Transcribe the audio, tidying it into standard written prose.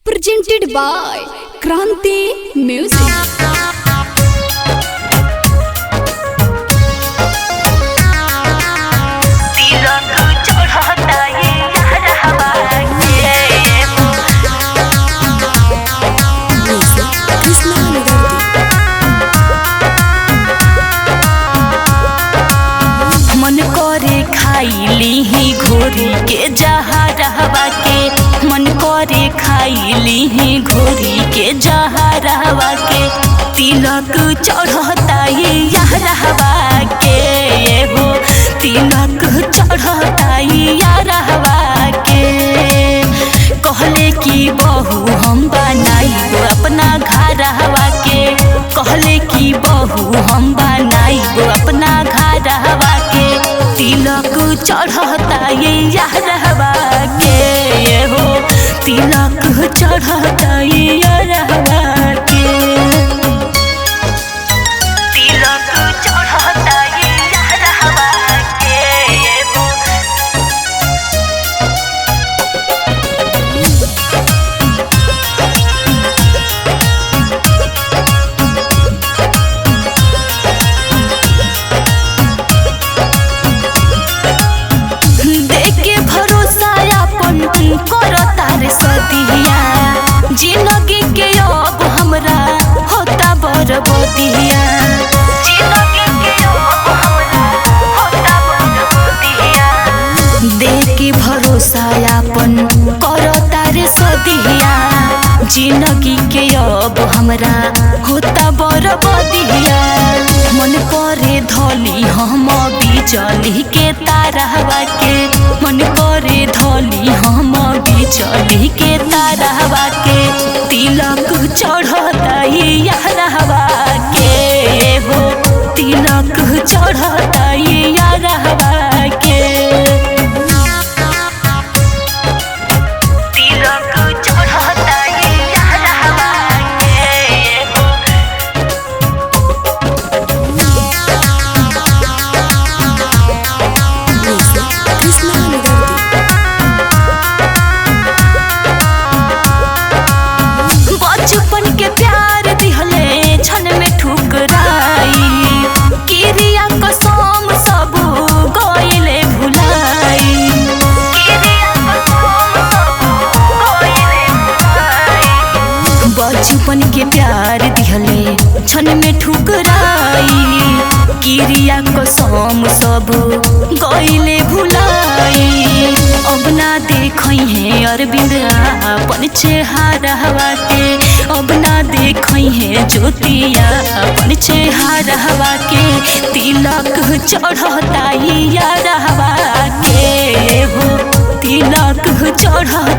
presented by Kranti Music. खाइली ही घोरी के जहाँ रहवा के मन करे खाइली ही घोरी के जहाँ रहवा के तिलक चढ़ता यहाँ रहवा के ये हो तिलक चढ़ता यहाँ रहवा के कहले कि बहू हम बनाई अपना घर रहवा के कहले कि बहू हम बनाई अपना घर रहवा के तिलक चढ़ता यहाँ रहवा के ये हो तिलक चढ़ता यहाँ रहवा के तिलक चढ़ता यहाँ रहवा के ये हो जिंदगी के अब हमरा होता बरबदिया जिंदगी के अब हमरा होता बरबदिया देख के भरोसा अपन करता रे सदिया जिंदगी के अब हमरा होता बरबदिया मन करे धली हम बिजली के तारवा के मन करे धली हम बिजली के तारवा के तिलक चढ़ता यहाँ रहवा के हो तिलक चढ़ता यहाँ रहवा के तिलक चढ़ता यहाँ रहवा के हो बचपन के प्यार दिहले छन में ठुकराई किरिया कसम सब गइले भुलाई किरिया कसम सब गइले भुलाई बचपन के प्यार दिहले छन में ठुकराई किरिया कसम सब गइले भुलाई अब ना देखई है अरविंद अपन चेहरा के अब ना देखई है ज्योतिया अपन चेहरा के तिलक चढ़ता यहाँ रहवा के हो तिलक चढ़ता